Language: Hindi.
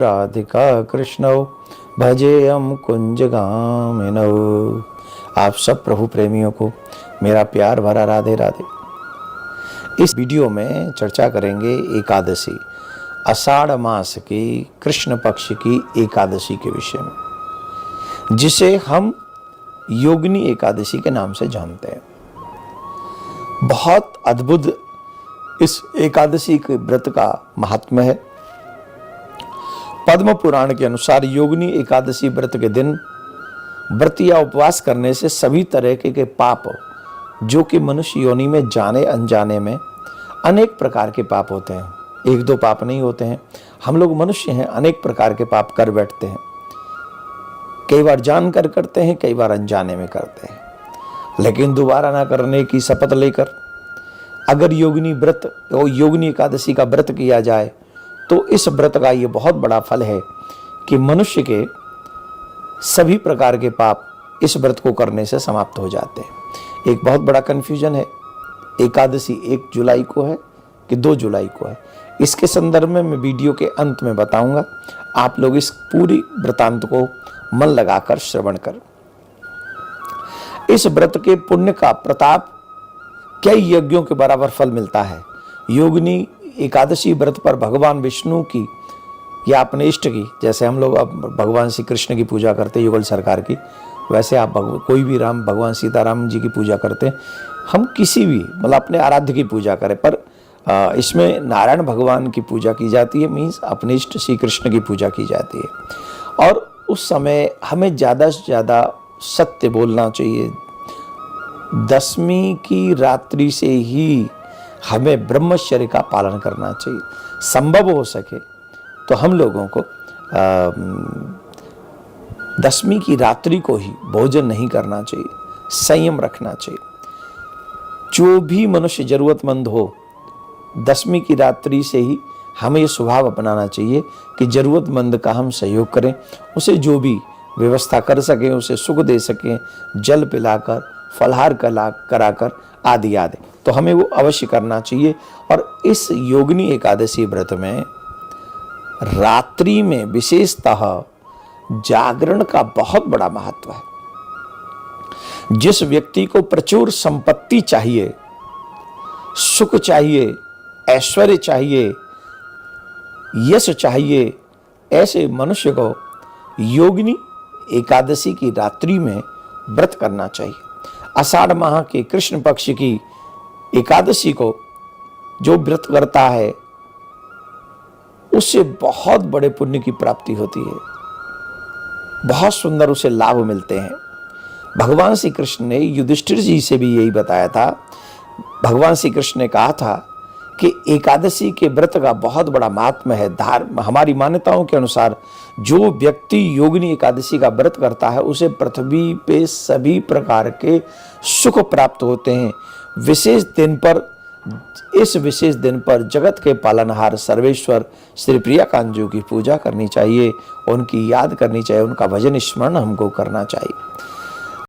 राधिका कृष्णौ भजेयम कुंजगामिनौ। आप सब प्रभु प्रेमियों को मेरा प्यार भरा राधे राधे। इस वीडियो में चर्चा करेंगे एकादशी, आषाढ़ मास की कृष्ण पक्ष की एकादशी के विषय में, जिसे हम योगिनी एकादशी के नाम से जानते हैं। बहुत अद्भुत इस एकादशी के व्रत का महात्म्य है। पद्म पुराण के अनुसार योगिनी एकादशी व्रत के दिन व्रत या उपवास करने से सभी तरह के पाप, जो कि मनुष्य योनि में जाने अनजाने में अनेक प्रकार के पाप होते हैं, एक दो पाप नहीं होते हैं। हम लोग मनुष्य हैं, अनेक प्रकार के पाप कर बैठते हैं। कई बार जानकर करते हैं, कई बार अनजाने में करते हैं, लेकिन दोबारा ना करने की शपथ लेकर अगर योगिनी एकादशी का व्रत किया जाए तो इस व्रत का ये बहुत बड़ा फल है कि मनुष्य के सभी प्रकार के पाप इस व्रत को करने से समाप्त हो जाते हैं। एक बहुत बड़ा कन्फ्यूजन है, एकादशी 1 जुलाई को है कि 2 जुलाई को है। इसके संदर्भ में मैं वीडियो के अंत में बताऊंगा। आप लोग इस पूरी वृतांत को मन लगाकर श्रवण कर। इस व्रत के पुण्य का प्रताप कई यज्ञों के बराबर फल मिलता है। योगिनी एकादशी व्रत पर भगवान विष्णु की या अपने इष्ट की, जैसे हम लोग अब भगवान श्री कृष्ण की पूजा करते हैं युगल सरकार की, वैसे आप कोई भी भगवान सीताराम जी की पूजा करते हैं। हम किसी भी अपने आराध्य की पूजा करें, पर इसमें नारायण भगवान की पूजा की जाती है, मीन्स अपने इष्ट श्री कृष्ण की पूजा की जाती है। और उस समय हमें ज़्यादा से ज़्यादा सत्य बोलना चाहिए। दशमी की रात्रि से ही हमें ब्रह्मचर्य का पालन करना चाहिए। संभव हो सके तो हम लोगों को दशमी की रात्रि को ही भोजन नहीं करना चाहिए, संयम रखना चाहिए। जो भी मनुष्य जरूरतमंद हो, दशमी की रात्रि से ही हमें ये स्वभाव अपनाना चाहिए कि जरूरतमंद का हम सहयोग करें, उसे जो भी व्यवस्था कर सकें, उसे सुख दे सकें, जल पिलाकर, फलहार कराकर आदि आदि, तो हमें वो अवश्य करना चाहिए। और इस योगिनी एकादशी व्रत में रात्रि में विशेषतः जागरण का बहुत बड़ा महत्व है। जिस व्यक्ति को प्रचुर संपत्ति चाहिए, सुख चाहिए, ऐश्वर्य चाहिए, यश चाहिए, ऐसे मनुष्य को योगिनी एकादशी की रात्रि में व्रत करना चाहिए। आषाढ़ माह के कृष्ण पक्ष की एकादशी को जो व्रत करता है उससे बहुत बड़े पुण्य की प्राप्ति होती है, बहुत सुंदर उसे लाभ मिलते हैं। भगवान श्री कृष्ण ने युधिष्ठिर जी से भी यही बताया था। भगवान श्री कृष्ण ने कहा था कि एकादशी के व्रत का बहुत बड़ा महात्म्य है। हमारी मान्यताओं के अनुसार जो व्यक्ति योगिनी एकादशी का व्रत करता है उसे पृथ्वी पे सभी प्रकार के सुख प्राप्त होते हैं। इस विशेष दिन पर जगत के पालनहार सर्वेश्वर श्री प्रियाकांत जी की पूजा करनी चाहिए, उनकी याद करनी चाहिए, उनका भजन स्मरण हमको करना चाहिए।